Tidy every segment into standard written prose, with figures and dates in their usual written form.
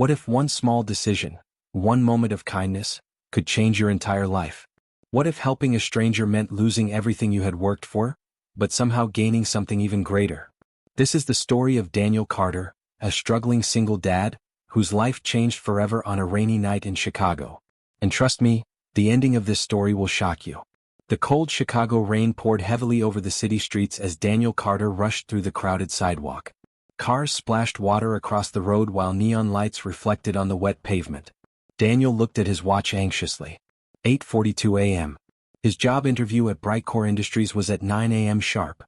What if one small decision, one moment of kindness, could change your entire life? What if helping a stranger meant losing everything you had worked for, but somehow gaining something even greater? This is the story of Daniel Carter, a struggling single dad, whose life changed forever on a rainy night in Chicago. And trust me, the ending of this story will shock you. The cold Chicago rain poured heavily over the city streets as Daniel Carter rushed through the crowded sidewalk. Cars splashed water across the road while neon lights reflected on the wet pavement. Daniel looked at his watch anxiously. 8:42 a.m. His job interview at Brightcore Industries was at 9 a.m. sharp.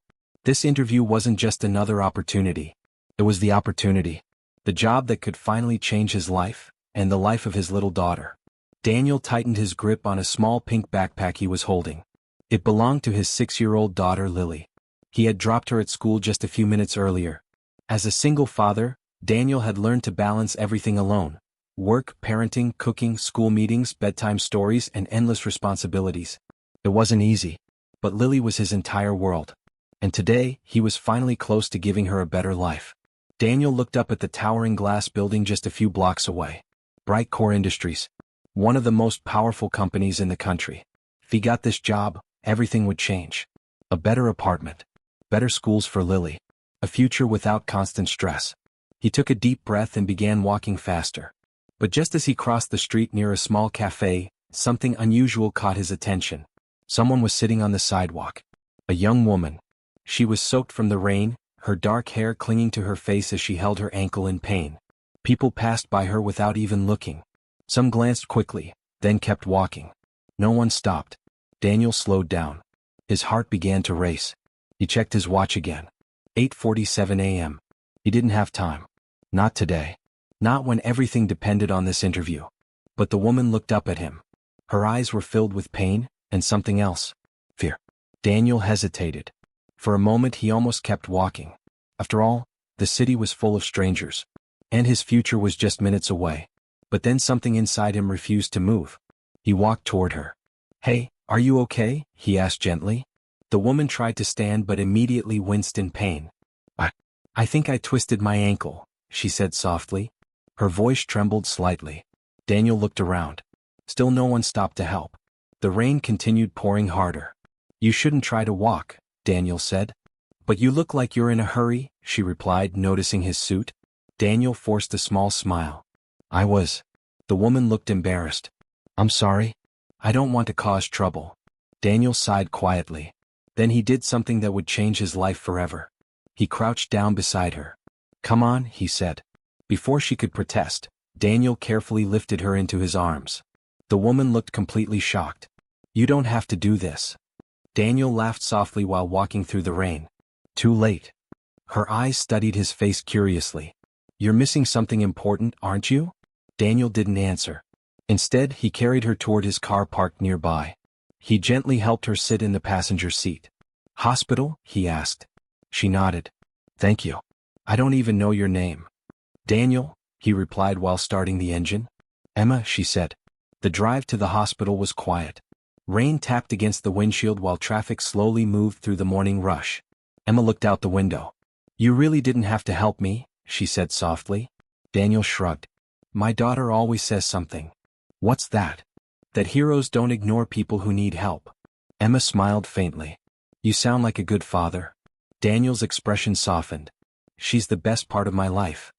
This interview wasn't just another opportunity. It was the opportunity. The job that could finally change his life, and the life of his little daughter. Daniel tightened his grip on a small pink backpack he was holding. It belonged to his 6-year-old daughter Lily. He had dropped her at school just a few minutes earlier. As a single father, Daniel had learned to balance everything alone. Work, parenting, cooking, school meetings, bedtime stories, and endless responsibilities. It wasn't easy. But Lily was his entire world. And today, he was finally close to giving her a better life. Daniel looked up at the towering glass building just a few blocks away. Brightcore Industries. One of the most powerful companies in the country. If he got this job, everything would change. A better apartment. Better schools for Lily. A future without constant stress. He took a deep breath and began walking faster. But just as he crossed the street near a small cafe, something unusual caught his attention. Someone was sitting on the sidewalk. A young woman. She was soaked from the rain, her dark hair clinging to her face as she held her ankle in pain. People passed by her without even looking. Some glanced quickly, then kept walking. No one stopped. Daniel slowed down. His heart began to race. He checked his watch again. 8:47 a.m. He didn't have time. Not today. Not when everything depended on this interview. But the woman looked up at him. Her eyes were filled with pain, and something else. Fear. Daniel hesitated. For a moment he almost kept walking. After all, the city was full of strangers. And his future was just minutes away. But then something inside him refused to move. He walked toward her. "Hey, are you okay?" he asked gently. The woman tried to stand but immediately winced in pain. I think I twisted my ankle," she said softly. Her voice trembled slightly. Daniel looked around. Still no one stopped to help. The rain continued pouring harder. "You shouldn't try to walk," Daniel said. "But you look like you're in a hurry," she replied, noticing his suit. Daniel forced a small smile. "I was." The woman looked embarrassed. "I'm sorry. I don't want to cause trouble." Daniel sighed quietly. Then he did something that would change his life forever. He crouched down beside her. "Come on," he said. Before she could protest, Daniel carefully lifted her into his arms. The woman looked completely shocked. "You don't have to do this." Daniel laughed softly while walking through the rain. "Too late." Her eyes studied his face curiously. "You're missing something important, aren't you?" Daniel didn't answer. Instead, he carried her toward his car parked nearby. He gently helped her sit in the passenger seat. "Hospital?" he asked. She nodded. "Thank you. I don't even know your name." "Daniel," he replied while starting the engine. "Emma," she said. The drive to the hospital was quiet. Rain tapped against the windshield while traffic slowly moved through the morning rush. Emma looked out the window. "You really didn't have to help me," she said softly. Daniel shrugged. "My daughter always says something." "What's that?" "That heroes don't ignore people who need help." Emma smiled faintly. "You sound like a good father." Daniel's expression softened. "She's the best part of my life."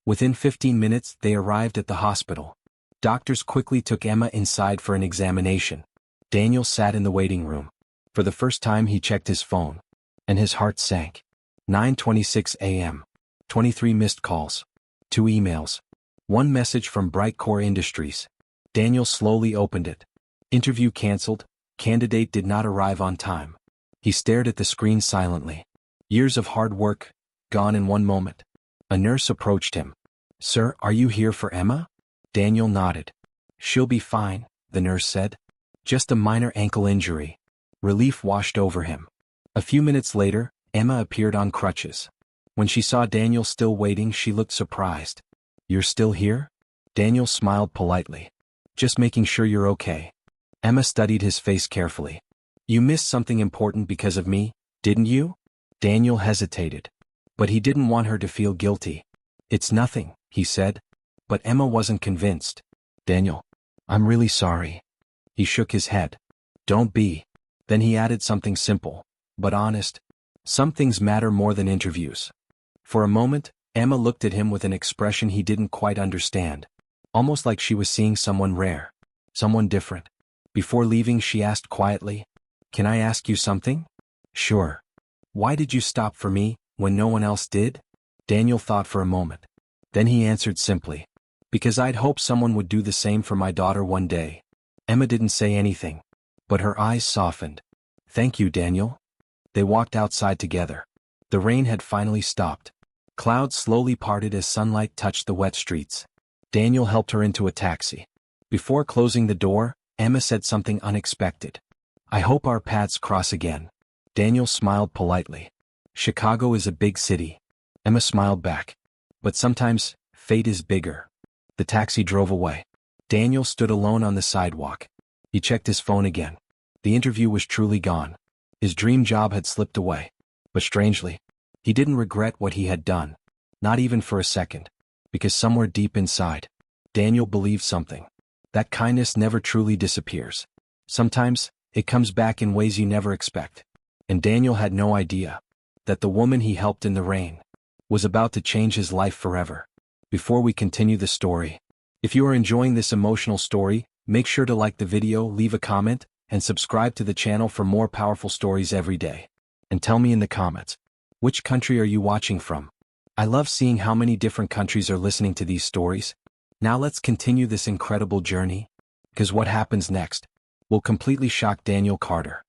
Within 15 minutes, they arrived at the hospital. Doctors quickly took Emma inside for an examination. Daniel sat in the waiting room. For the first time he checked his phone. And his heart sank. 9:26 a.m. 23 missed calls. 2 emails. 1 message from Brightcore Industries. Daniel slowly opened it. Interview canceled. Candidate did not arrive on time. He stared at the screen silently. Years of hard work, gone in one moment. A nurse approached him. "Sir, are you here for Emma?" Daniel nodded. "She'll be fine," the nurse said. "Just a minor ankle injury." Relief washed over him. A few minutes later, Emma appeared on crutches. When she saw Daniel still waiting, she looked surprised. "You're still here?" Daniel smiled politely. "Just making sure you're okay." Emma studied his face carefully. "You missed something important because of me, didn't you?" Daniel hesitated. But he didn't want her to feel guilty. "It's nothing," he said. But Emma wasn't convinced. Daniel, I'm really sorry. He shook his head. Don't be. Then he added something simple, but honest. Some things matter more than interviews. For a moment, Emma looked at him with an expression he didn't quite understand. Almost like she was seeing someone rare. Someone different. Before leaving, she asked quietly, "Can I ask you something?" "Sure." "Why did you stop for me, when no one else did?" Daniel thought for a moment. Then he answered simply, "Because I'd hoped someone would do the same for my daughter one day." Emma didn't say anything, but her eyes softened. "Thank you, Daniel." They walked outside together. The rain had finally stopped. Clouds slowly parted as sunlight touched the wet streets. Daniel helped her into a taxi. Before closing the door, Emma said something unexpected. "I hope our paths cross again." Daniel smiled politely. "Chicago is a big city." Emma smiled back. "But sometimes, fate is bigger." The taxi drove away. Daniel stood alone on the sidewalk. He checked his phone again. The interview was truly gone. His dream job had slipped away. But strangely, he didn't regret what he had done. Not even for a second. Because somewhere deep inside, Daniel believed something. That kindness never truly disappears. Sometimes, it comes back in ways you never expect. And Daniel had no idea that the woman he helped in the rain was about to change his life forever. Before we continue the story, if you are enjoying this emotional story, make sure to like the video, leave a comment, and subscribe to the channel for more powerful stories every day. And tell me in the comments, which country are you watching from? I love seeing how many different countries are listening to these stories. Now let's continue this incredible journey, because what happens next will completely shock Daniel Carter.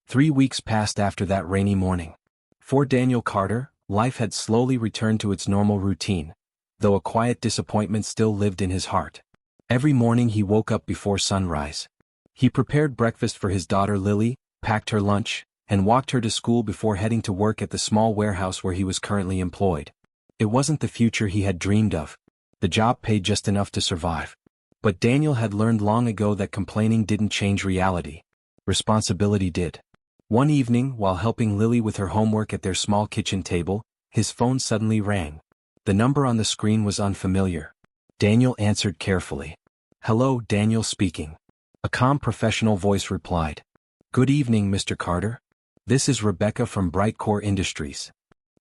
3 weeks passed after that rainy morning. For Daniel Carter, life had slowly returned to its normal routine, though a quiet disappointment still lived in his heart. Every morning he woke up before sunrise. He prepared breakfast for his daughter Lily, packed her lunch, and walked her to school before heading to work at the small warehouse where he was currently employed. It wasn't the future he had dreamed of. The job paid just enough to survive. But Daniel had learned long ago that complaining didn't change reality. Responsibility did. One evening, while helping Lily with her homework at their small kitchen table, his phone suddenly rang. The number on the screen was unfamiliar. Daniel answered carefully. "Hello, Daniel speaking." A calm professional voice replied. "Good evening, Mr. Carter. This is Rebecca from Brightcore Industries."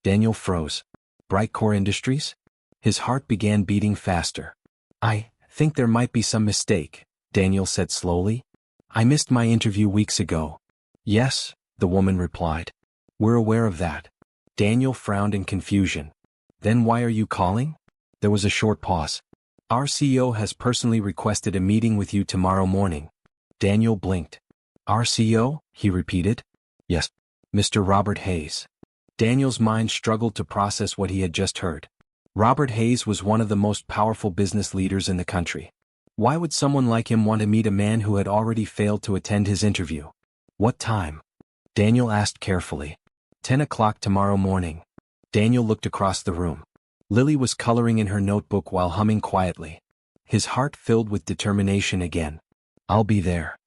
Daniel froze. Brightcore Industries? His heart began beating faster. "I think there might be some mistake," Daniel said slowly. "I missed my interview weeks ago." "Yes," the woman replied. "We're aware of that." Daniel frowned in confusion. "Then why are you calling?" There was a short pause. "Our CEO has personally requested a meeting with you tomorrow morning." Daniel blinked. "Our CEO?" he repeated. "Yes. Mr. Robert Hayes." Daniel's mind struggled to process what he had just heard. Robert Hayes was one of the most powerful business leaders in the country. Why would someone like him want to meet a man who had already failed to attend his interview? "What time?" Daniel asked carefully. 10 o'clock tomorrow morning." Daniel looked across the room. Lily was coloring in her notebook while humming quietly. His heart filled with determination again. "I'll be there."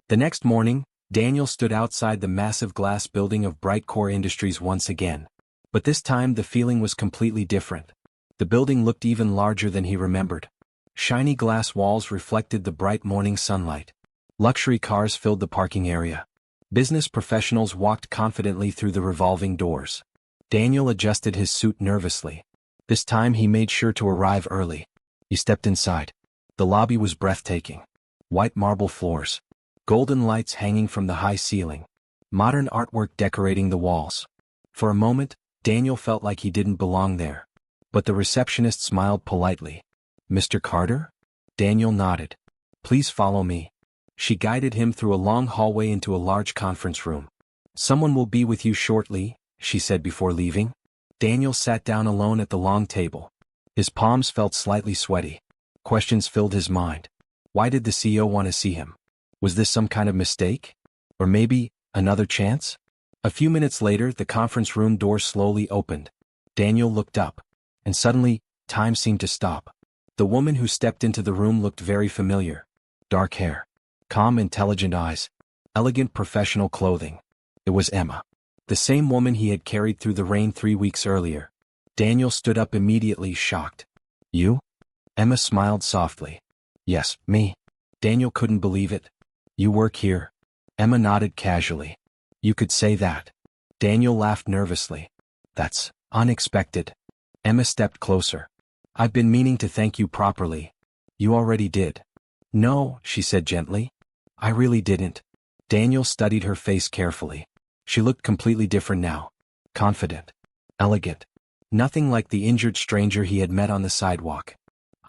The next morning, Daniel stood outside the massive glass building of Brightcore Industries once again. But this time the feeling was completely different. The building looked even larger than he remembered. Shiny glass walls reflected the bright morning sunlight. Luxury cars filled the parking area. Business professionals walked confidently through the revolving doors. Daniel adjusted his suit nervously. This time he made sure to arrive early. He stepped inside. The lobby was breathtaking. White marble floors. Golden lights hanging from the high ceiling. Modern artwork decorating the walls. For a moment, Daniel felt like he didn't belong there. But the receptionist smiled politely. "Mr. Carter?" Daniel nodded. "Please follow me." She guided him through a long hallway into a large conference room. "Someone will be with you shortly," she said before leaving. Daniel sat down alone at the long table. His palms felt slightly sweaty. Questions filled his mind. Why did the CEO want to see him? Was this some kind of mistake? Or maybe, another chance? A few minutes later, the conference room door slowly opened. Daniel looked up. And suddenly, time seemed to stop. The woman who stepped into the room looked very familiar. Dark hair. Calm, intelligent eyes. Elegant professional clothing. It was Emma. The same woman he had carried through the rain 3 weeks earlier. Daniel stood up immediately, shocked. "You?" Emma smiled softly. Yes, me. Daniel couldn't believe it. You work here? Emma nodded casually. You could say that. Daniel laughed nervously. That's unexpected. Emma stepped closer. I've been meaning to thank you properly. You already did. No, she said gently. I really didn't. Daniel studied her face carefully. She looked completely different now. Confident. Elegant. Nothing like the injured stranger he had met on the sidewalk.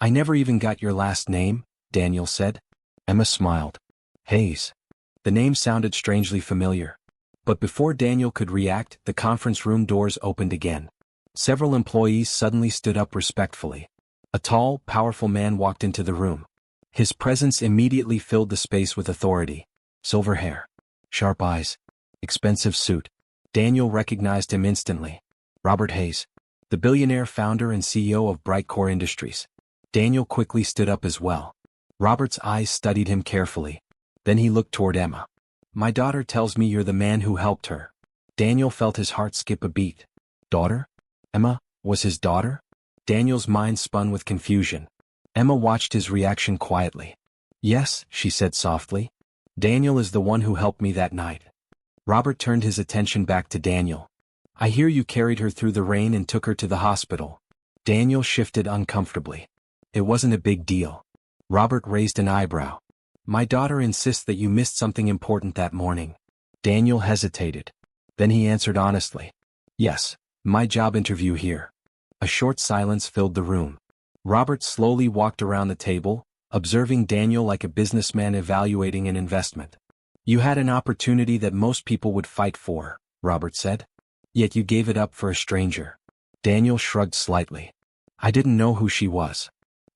I never even got your last name, Daniel said. Emma smiled. Hayes. The name sounded strangely familiar. But before Daniel could react, the conference room doors opened again. Several employees suddenly stood up respectfully. A tall, powerful man walked into the room. His presence immediately filled the space with authority. Silver hair. Sharp eyes. Expensive suit. Daniel recognized him instantly. Robert Hayes. The billionaire founder and CEO of Brightcore Industries. Daniel quickly stood up as well. Robert's eyes studied him carefully. Then he looked toward Emma. My daughter tells me you're the man who helped her. Daniel felt his heart skip a beat. Daughter? Emma was his daughter? Daniel's mind spun with confusion. Emma watched his reaction quietly. Yes, she said softly. Daniel is the one who helped me that night. Robert turned his attention back to Daniel. I hear you carried her through the rain and took her to the hospital. Daniel shifted uncomfortably. It wasn't a big deal. Robert raised an eyebrow. My daughter insists that you missed something important that morning. Daniel hesitated. Then he answered honestly. Yes, my job interview here. A short silence filled the room. Robert slowly walked around the table, observing Daniel like a businessman evaluating an investment. You had an opportunity that most people would fight for, Robert said. Yet you gave it up for a stranger. Daniel shrugged slightly. I didn't know who she was.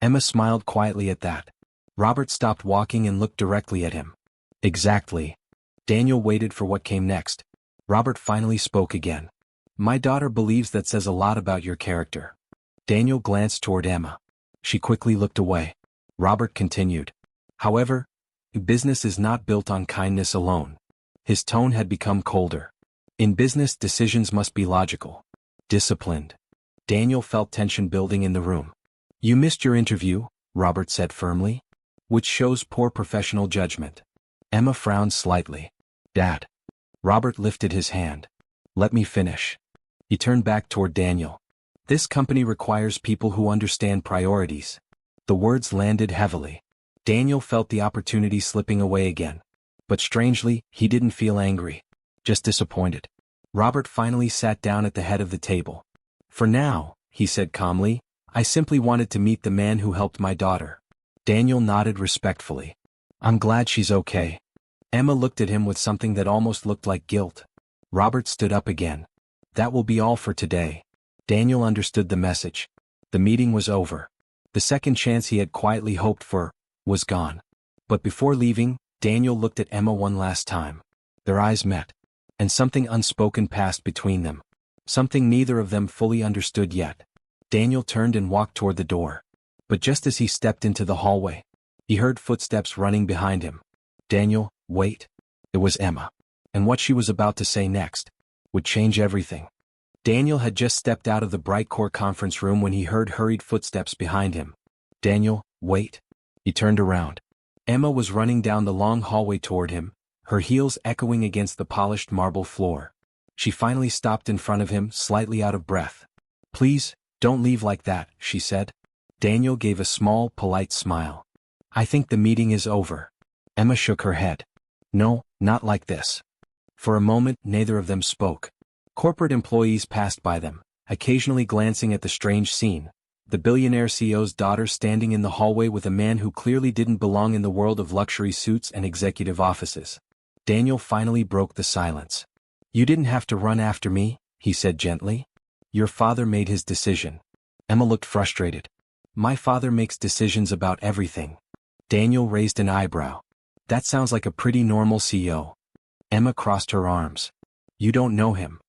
Emma smiled quietly at that. Robert stopped walking and looked directly at him. Exactly. Daniel waited for what came next. Robert finally spoke again. My daughter believes that says a lot about your character. Daniel glanced toward Emma. She quickly looked away. Robert continued. However, business is not built on kindness alone. His tone had become colder. In business, decisions must be logical. Disciplined. Daniel felt tension building in the room. You missed your interview, Robert said firmly. Which shows poor professional judgment. Emma frowned slightly. Dad. Robert lifted his hand. Let me finish. He turned back toward Daniel. This company requires people who understand priorities. The words landed heavily. Daniel felt the opportunity slipping away again. But strangely, he didn't feel angry. Just disappointed. Robert finally sat down at the head of the table. For now, he said calmly, I simply wanted to meet the man who helped my daughter. Daniel nodded respectfully. I'm glad she's okay. Emma looked at him with something that almost looked like guilt. Robert stood up again. That will be all for today. Daniel understood the message. The meeting was over. The second chance he had quietly hoped for was gone. But before leaving, Daniel looked at Emma one last time. Their eyes met. And something unspoken passed between them. Something neither of them fully understood yet. Daniel turned and walked toward the door. But just as he stepped into the hallway, he heard footsteps running behind him. Daniel, wait. It was Emma. And what she was about to say next would change everything. Daniel had just stepped out of the Brightcore conference room when he heard hurried footsteps behind him. Daniel, wait. He turned around. Emma was running down the long hallway toward him, her heels echoing against the polished marble floor. She finally stopped in front of him, slightly out of breath. Please, don't leave like that, she said. Daniel gave a small, polite smile. I think the meeting is over. Emma shook her head. No, not like this. For a moment, neither of them spoke. Corporate employees passed by them, occasionally glancing at the strange scene. The billionaire CEO's daughter standing in the hallway with a man who clearly didn't belong in the world of luxury suits and executive offices. Daniel finally broke the silence. You didn't have to run after me, he said gently. Your father made his decision. Emma looked frustrated. My father makes decisions about everything. Daniel raised an eyebrow. That sounds like a pretty normal CEO. Emma crossed her arms. You don't know him.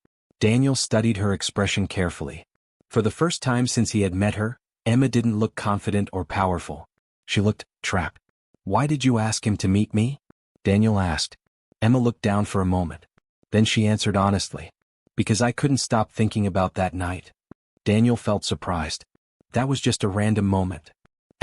Daniel studied her expression carefully. For the first time since he had met her, Emma didn't look confident or powerful. She looked trapped. Why did you ask him to meet me? Daniel asked. Emma looked down for a moment. Then she answered honestly. Because I couldn't stop thinking about that night. Daniel felt surprised. That was just a random moment.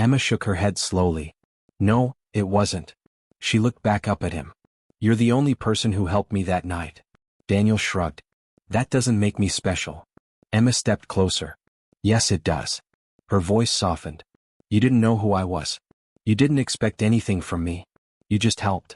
Emma shook her head slowly. No, it wasn't. She looked back up at him. You're the only person who helped me that night. Daniel shrugged. That doesn't make me special. Emma stepped closer. Yes, it does. Her voice softened. You didn't know who I was. You didn't expect anything from me. You just helped.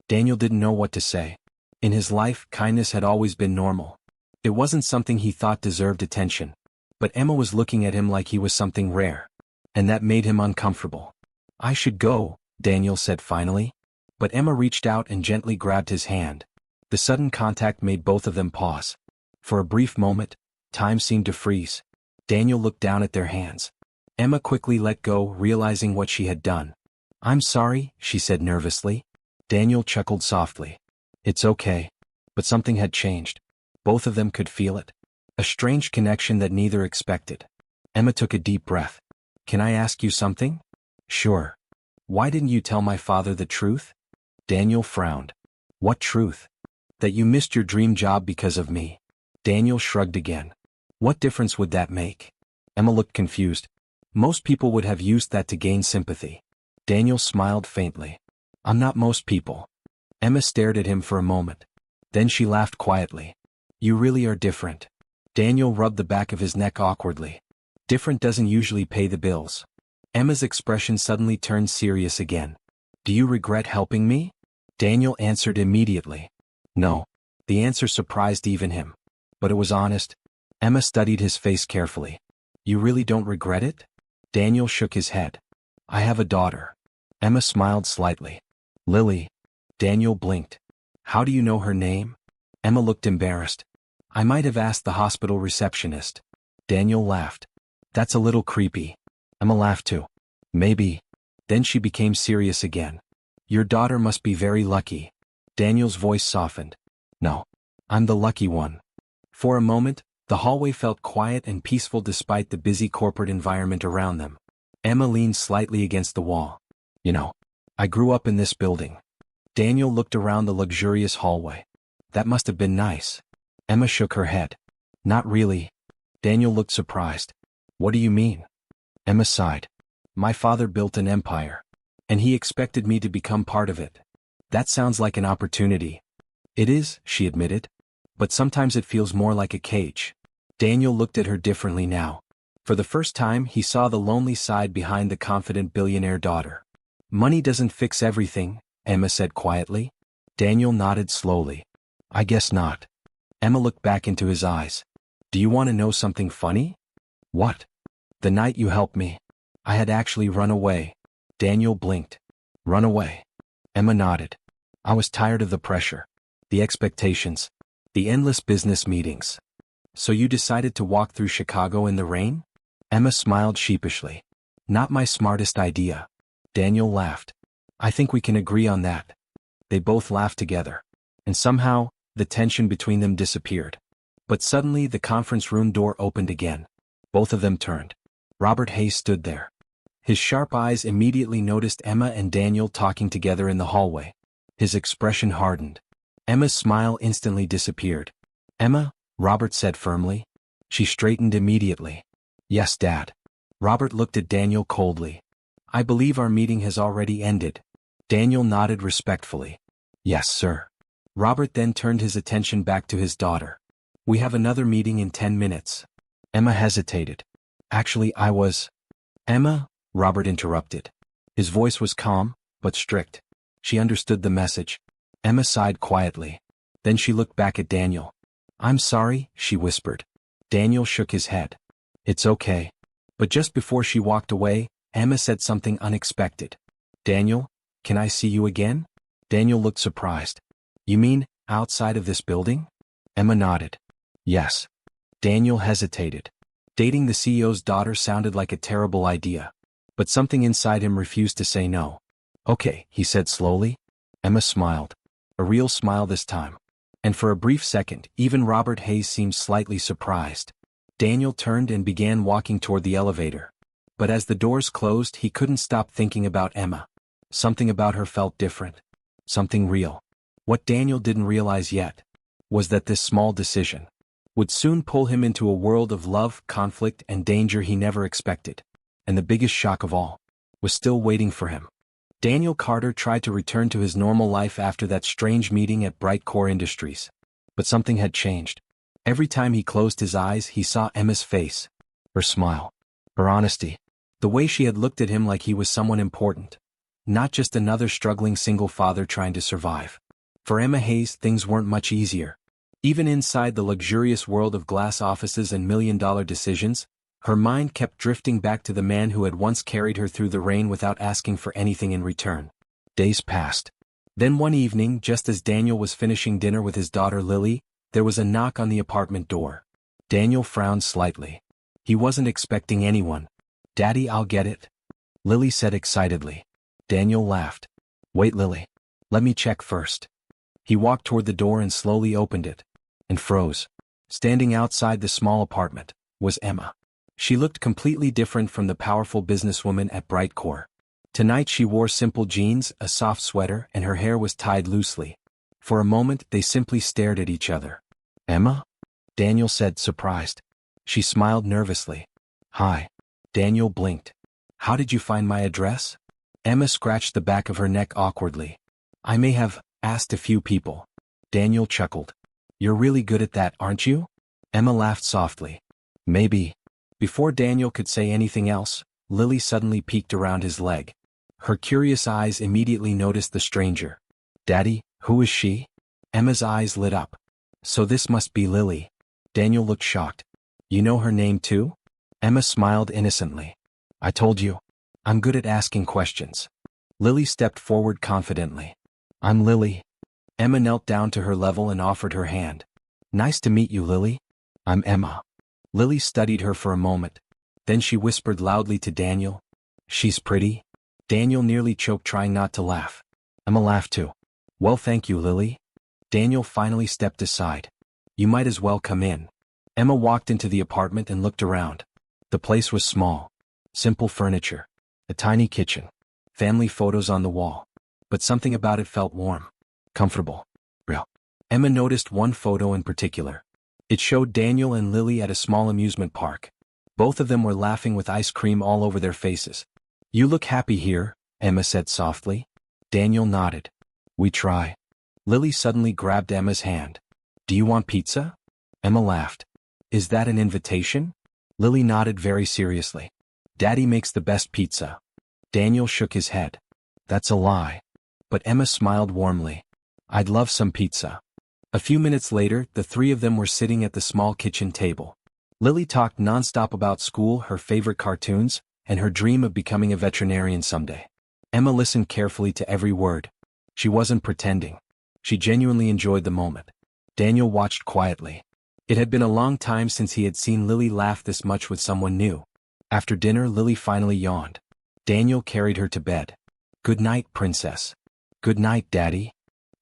Daniel didn't know what to say. In his life, kindness had always been normal. It wasn't something he thought deserved attention. But Emma was looking at him like he was something rare. And that made him uncomfortable. I should go, Daniel said finally. But Emma reached out and gently grabbed his hand. The sudden contact made both of them pause. For a brief moment, time seemed to freeze. Daniel looked down at their hands. Emma quickly let go, realizing what she had done. I'm sorry, she said nervously. Daniel chuckled softly. It's okay. But something had changed. Both of them could feel it. A strange connection that neither expected. Emma took a deep breath. Can I ask you something? Sure. Why didn't you tell my father the truth? Daniel frowned. What truth? That you missed your dream job because of me. Daniel shrugged again. What difference would that make? Emma looked confused. Most people would have used that to gain sympathy. Daniel smiled faintly. I'm not most people. Emma stared at him for a moment. Then she laughed quietly. You really are different. Daniel rubbed the back of his neck awkwardly. Different doesn't usually pay the bills. Emma's expression suddenly turned serious again. Do you regret helping me? Daniel answered immediately. No. The answer surprised even him. But it was honest. Emma studied his face carefully. You really don't regret it? Daniel shook his head. I have a daughter. Emma smiled slightly. Lily. Daniel blinked. How do you know her name? Emma looked embarrassed. I might have asked the hospital receptionist. Daniel laughed. That's a little creepy. Emma laughed too. Maybe. Then she became serious again. Your daughter must be very lucky. Daniel's voice softened. No. I'm the lucky one. For a moment, the hallway felt quiet and peaceful despite the busy corporate environment around them. Emma leaned slightly against the wall. You know, I grew up in this building. Daniel looked around the luxurious hallway. That must have been nice. Emma shook her head. Not really. Daniel looked surprised. What do you mean? Emma sighed. My father built an empire. And he expected me to become part of it. That sounds like an opportunity. It is, she admitted. But sometimes it feels more like a cage. Daniel looked at her differently now. For the first time, he saw the lonely side behind the confident billionaire daughter. Money doesn't fix everything, Emma said quietly. Daniel nodded slowly. I guess not. Emma looked back into his eyes. Do you want to know something funny? What? The night you helped me. I had actually run away. Daniel blinked. Run away. Emma nodded. I was tired of the pressure. The expectations. The endless business meetings. So you decided to walk through Chicago in the rain? Emma smiled sheepishly. Not my smartest idea. Daniel laughed. I think we can agree on that. They both laughed together. And somehow, the tension between them disappeared. But suddenly the conference room door opened again. Both of them turned. Robert Hayes stood there. His sharp eyes immediately noticed Emma and Daniel talking together in the hallway. His expression hardened. Emma's smile instantly disappeared. Emma, Robert said firmly. She straightened immediately. Yes, Dad. Robert looked at Daniel coldly. I believe our meeting has already ended. Daniel nodded respectfully. Yes, sir. Robert then turned his attention back to his daughter. We have another meeting in 10 minutes. Emma hesitated. Actually, Emma, Robert interrupted. His voice was calm, but strict. She understood the message. Emma sighed quietly. Then she looked back at Daniel. I'm sorry, she whispered. Daniel shook his head. It's okay. But just before she walked away, Emma said something unexpected. Daniel, can I see you again? Daniel looked surprised. You mean, outside of this building? Emma nodded. Yes. Daniel hesitated. Dating the CEO's daughter sounded like a terrible idea. But something inside him refused to say no. Okay, he said slowly. Emma smiled. A real smile this time. And for a brief second, even Robert Hayes seemed slightly surprised. Daniel turned and began walking toward the elevator. But as the doors closed, he couldn't stop thinking about Emma. Something about her felt different. Something real. What Daniel didn't realize yet was that this small decision would soon pull him into a world of love, conflict, and danger he never expected. And the biggest shock of all was still waiting for him. Daniel Carter tried to return to his normal life after that strange meeting at Bright Core Industries. But something had changed. Every time he closed his eyes, he saw Emma's face. Her smile. Her honesty. The way she had looked at him like he was someone important. Not just another struggling single father trying to survive. For Emma Hayes, things weren't much easier. Even inside the luxurious world of glass offices and million-dollar decisions, her mind kept drifting back to the man who had once carried her through the rain without asking for anything in return. Days passed. Then one evening, just as Daniel was finishing dinner with his daughter Lily, there was a knock on the apartment door. Daniel frowned slightly. He wasn't expecting anyone. "Daddy, I'll get it," Lily said excitedly. Daniel laughed. "Wait, Lily. Let me check first." He walked toward the door and slowly opened it. And froze. Standing outside the small apartment was Emma. She looked completely different from the powerful businesswoman at Bright Core. Tonight she wore simple jeans, a soft sweater, and her hair was tied loosely. For a moment they simply stared at each other. "Emma?" Daniel said, surprised. She smiled nervously. "Hi." Daniel blinked. "How did you find my address?" Emma scratched the back of her neck awkwardly. "I may have asked a few people." Daniel chuckled. "You're really good at that, aren't you?" Emma laughed softly. "Maybe." Before Daniel could say anything else, Lily suddenly peeked around his leg. Her curious eyes immediately noticed the stranger. "Daddy, who is she?" Emma's eyes lit up. "So this must be Lily." Daniel looked shocked. "You know her name too?" Emma smiled innocently. "I told you. I'm good at asking questions." Lily stepped forward confidently. "I'm Lily." Emma knelt down to her level and offered her hand. "Nice to meet you, Lily." "I'm Emma." Lily studied her for a moment. Then she whispered loudly to Daniel. "She's pretty." Daniel nearly choked trying not to laugh. Emma laughed too. "Well, thank you, Lily." Daniel finally stepped aside. "You might as well come in." Emma walked into the apartment and looked around. The place was small. Simple furniture. A tiny kitchen. Family photos on the wall. But something about it felt warm. Comfortable. Real. Emma noticed one photo in particular. It showed Daniel and Lily at a small amusement park. Both of them were laughing with ice cream all over their faces. "You look happy here," Emma said softly. Daniel nodded. "We try." Lily suddenly grabbed Emma's hand. "Do you want pizza?" Emma laughed. "Is that an invitation?" Lily nodded very seriously. "Daddy makes the best pizza." Daniel shook his head. "That's a lie." But Emma smiled warmly. "I'd love some pizza." A few minutes later, the three of them were sitting at the small kitchen table. Lily talked nonstop about school, her favorite cartoons, and her dream of becoming a veterinarian someday. Emma listened carefully to every word. She wasn't pretending. She genuinely enjoyed the moment. Daniel watched quietly. It had been a long time since he had seen Lily laugh this much with someone new. After dinner, Lily finally yawned. Daniel carried her to bed. "Good night, princess." "Good night, Daddy."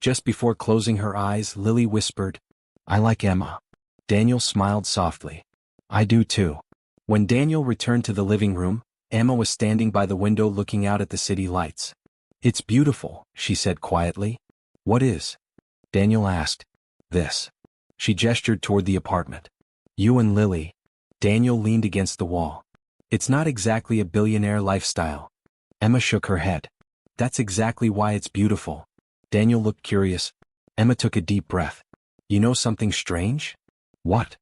Just before closing her eyes, Lily whispered, "I like Emma." Daniel smiled softly. "I do too." When Daniel returned to the living room, Emma was standing by the window looking out at the city lights. "It's beautiful," she said quietly. "What is?" Daniel asked. "This." She gestured toward the apartment. "You and Lily." Daniel leaned against the wall. "It's not exactly a billionaire lifestyle." Emma shook her head. "That's exactly why it's beautiful." Daniel looked curious. Emma took a deep breath. "You know something strange?" "What?"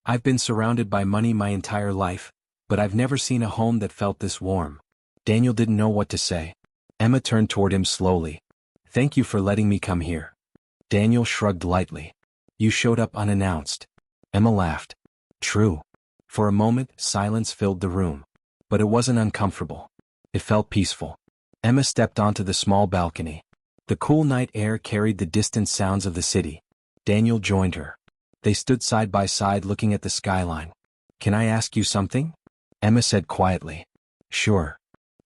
"I've been surrounded by money my entire life, but I've never seen a home that felt this warm." Daniel didn't know what to say. Emma turned toward him slowly. "Thank you for letting me come here." Daniel shrugged lightly. "You showed up unannounced." Emma laughed. "True." For a moment, silence filled the room. But it wasn't uncomfortable. It felt peaceful. Emma stepped onto the small balcony. The cool night air carried the distant sounds of the city. Daniel joined her. They stood side by side looking at the skyline. "Can I ask you something?" Emma said quietly. "Sure."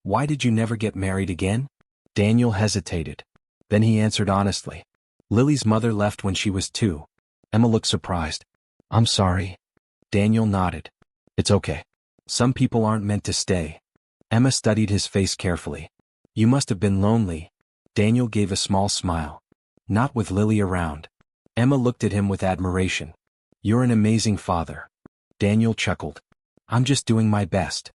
"Why did you never get married again?" Daniel hesitated. Then he answered honestly. "Lily's mother left when she was 2. Emma looked surprised. "I'm sorry." Daniel nodded. "It's okay. Some people aren't meant to stay." Emma studied his face carefully. "You must have been lonely." Daniel gave a small smile. "Not with Lily around." Emma looked at him with admiration. "You're an amazing father." Daniel chuckled. "I'm just doing my best."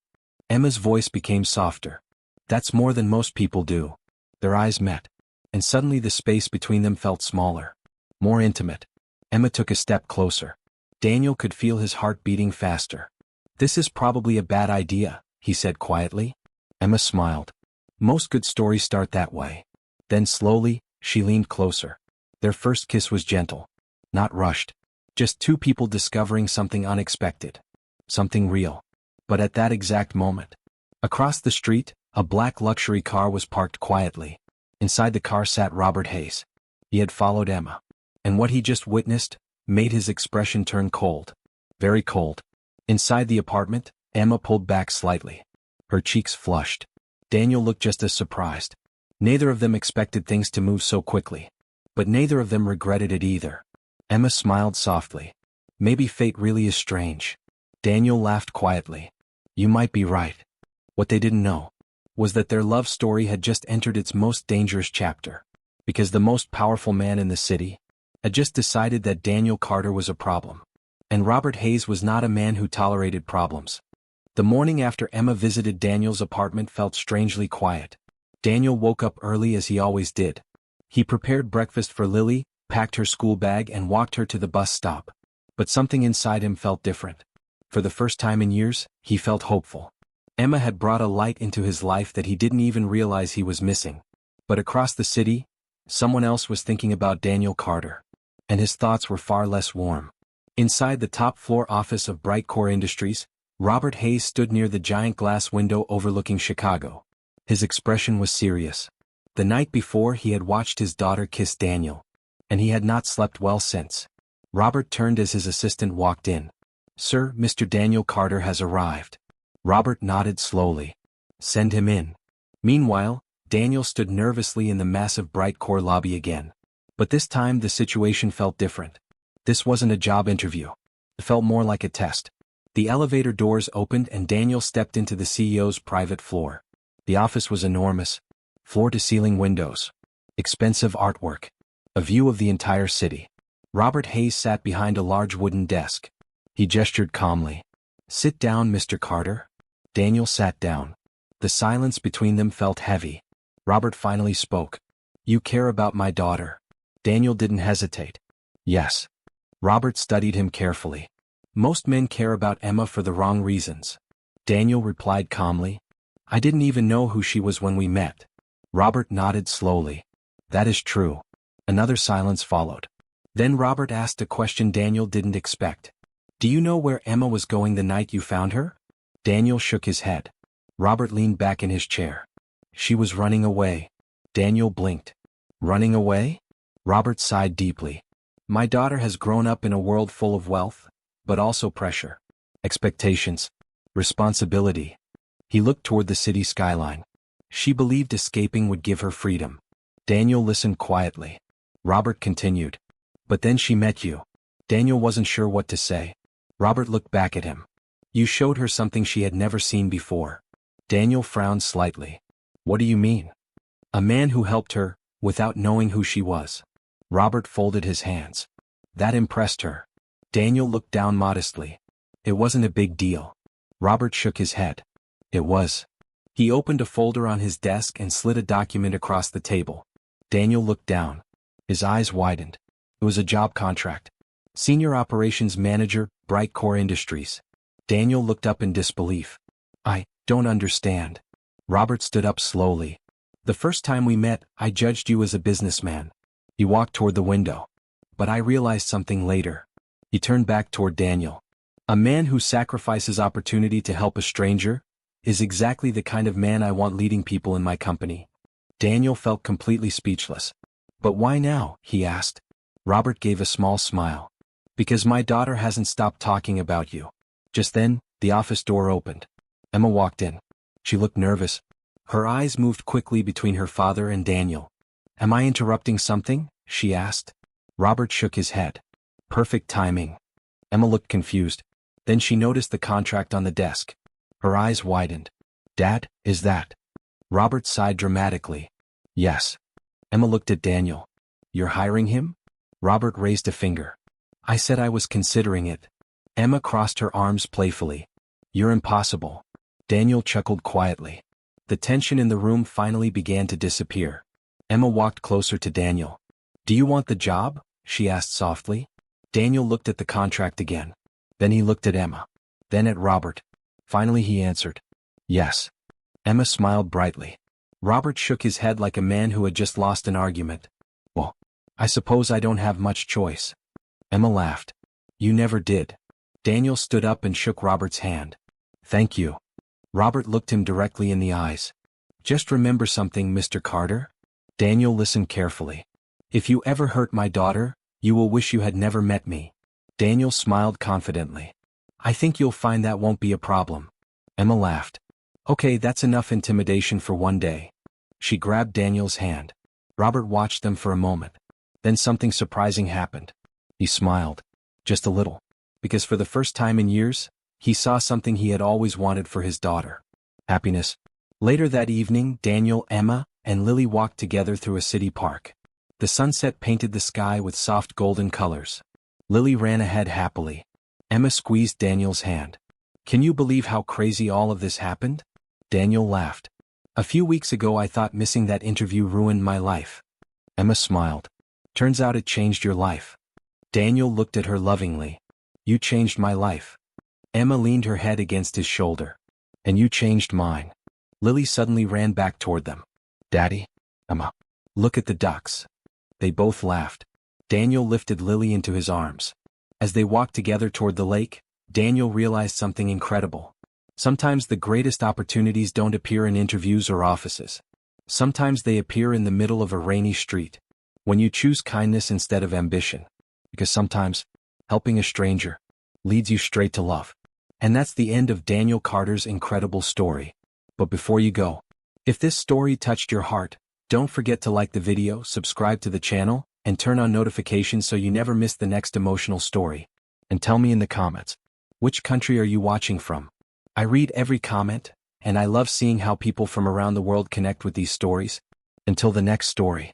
Emma's voice became softer. That's more than most people do. Their eyes met, and suddenly the space between them felt smaller, more intimate. Emma took a step closer. Daniel could feel his heart beating faster. This is probably a bad idea, he said quietly. Emma smiled. Most good stories start that way. Then slowly, she leaned closer. Their first kiss was gentle, not rushed. Just two people discovering something unexpected. Something real. But at that exact moment, across the street, a black luxury car was parked quietly. Inside the car sat Robert Hayes. He had followed Emma. And what he just witnessed made his expression turn cold. Very cold. Inside the apartment, Emma pulled back slightly. Her cheeks flushed. Daniel looked just as surprised. Neither of them expected things to move so quickly. But neither of them regretted it either. Emma smiled softly. Maybe fate really is strange. Daniel laughed quietly. You might be right. What they didn't know was that their love story had just entered its most dangerous chapter. Because the most powerful man in the city had just decided that Daniel Carter was a problem. And Robert Hayes was not a man who tolerated problems. The morning after Emma visited Daniel's apartment felt strangely quiet. Daniel woke up early as he always did. He prepared breakfast for Lily, packed her school bag and walked her to the bus stop. But something inside him felt different. For the first time in years, he felt hopeful. Emma had brought a light into his life that he didn't even realize he was missing. But across the city, someone else was thinking about Daniel Carter. And his thoughts were far less warm. Inside the top-floor office of Brightcore Industries, Robert Hayes stood near the giant glass window overlooking Chicago. His expression was serious. The night before he had watched his daughter kiss Daniel. And he had not slept well since. Robert turned as his assistant walked in. Sir, Mr. Daniel Carter has arrived. Robert nodded slowly. Send him in. Meanwhile, Daniel stood nervously in the massive Brightcore lobby again. But this time the situation felt different. This wasn't a job interview. It felt more like a test. The elevator doors opened and Daniel stepped into the CEO's private floor. The office was enormous. Floor-to-ceiling windows. Expensive artwork. A view of the entire city. Robert Hayes sat behind a large wooden desk. He gestured calmly. Sit down, Mr. Carter. Daniel sat down. The silence between them felt heavy. Robert finally spoke. You care about my daughter. Daniel didn't hesitate. Yes. Robert studied him carefully. Most men care about Emma for the wrong reasons. Daniel replied calmly. I didn't even know who she was when we met. Robert nodded slowly. That is true. Another silence followed. Then Robert asked a question Daniel didn't expect. Do you know where Emma was going the night you found her? Daniel shook his head. Robert leaned back in his chair. She was running away. Daniel blinked. Running away? Robert sighed deeply. My daughter has grown up in a world full of wealth, but also pressure, expectations, responsibility. He looked toward the city skyline. She believed escaping would give her freedom. Daniel listened quietly. Robert continued. But then she met you. Daniel wasn't sure what to say. Robert looked back at him. You showed her something she had never seen before. Daniel frowned slightly. What do you mean? A man who helped her, without knowing who she was. Robert folded his hands. That impressed her. Daniel looked down modestly. It wasn't a big deal. Robert shook his head. It was. He opened a folder on his desk and slid a document across the table. Daniel looked down. His eyes widened. It was a job contract. Senior Operations Manager, Brightcore Industries. Daniel looked up in disbelief. I don't understand. Robert stood up slowly. The first time we met, I judged you as a businessman. He walked toward the window. But I realized something later. He turned back toward Daniel. A man who sacrifices opportunity to help a stranger is exactly the kind of man I want leading people in my company. Daniel felt completely speechless. But why now? He asked. Robert gave a small smile. Because my daughter hasn't stopped talking about you. Just then, the office door opened. Emma walked in. She looked nervous. Her eyes moved quickly between her father and Daniel. Am I interrupting something? She asked. Robert shook his head. Perfect timing. Emma looked confused. Then she noticed the contract on the desk. Her eyes widened. Dad, is that? Robert sighed dramatically. Yes. Emma looked at Daniel. You're hiring him? Robert raised a finger. I said I was considering it. Emma crossed her arms playfully. You're impossible. Daniel chuckled quietly. The tension in the room finally began to disappear. Emma walked closer to Daniel. "Do you want the job?" she asked softly. Daniel looked at the contract again. Then he looked at Emma. Then at Robert. Finally he answered, "Yes." Emma smiled brightly. Robert shook his head like a man who had just lost an argument. "Well, I suppose I don't have much choice." Emma laughed. "You never did." Daniel stood up and shook Robert's hand. "Thank you." Robert looked him directly in the eyes. "Just remember something, Mr. Carter." Daniel listened carefully. "If you ever hurt my daughter, you will wish you had never met me." Daniel smiled confidently. "I think you'll find that won't be a problem." Emma laughed. "Okay, that's enough intimidation for one day." She grabbed Daniel's hand. Robert watched them for a moment. Then something surprising happened. He smiled. Just a little. Because for the first time in years, he saw something he had always wanted for his daughter. Happiness. Later that evening, Daniel, Emma, and Lily walked together through a city park. The sunset painted the sky with soft golden colors. Lily ran ahead happily. Emma squeezed Daniel's hand. "Can you believe how crazy all of this happened?" Daniel laughed. "A few weeks ago I thought missing that interview ruined my life." Emma smiled. "Turns out it changed your life." Daniel looked at her lovingly. "You changed my life." Emma leaned her head against his shoulder. "And you changed mine." Lily suddenly ran back toward them. "Daddy?" "Emma. Look at the ducks." They both laughed. Daniel lifted Lily into his arms. As they walked together toward the lake, Daniel realized something incredible. Sometimes the greatest opportunities don't appear in interviews or offices. Sometimes they appear in the middle of a rainy street. When you choose kindness instead of ambition. Because sometimes, helping a stranger leads you straight to love. And that's the end of Daniel Carter's incredible story. But before you go, if this story touched your heart, don't forget to like the video, subscribe to the channel, and turn on notifications so you never miss the next emotional story. And tell me in the comments, which country are you watching from? I read every comment, and I love seeing how people from around the world connect with these stories. Until the next story.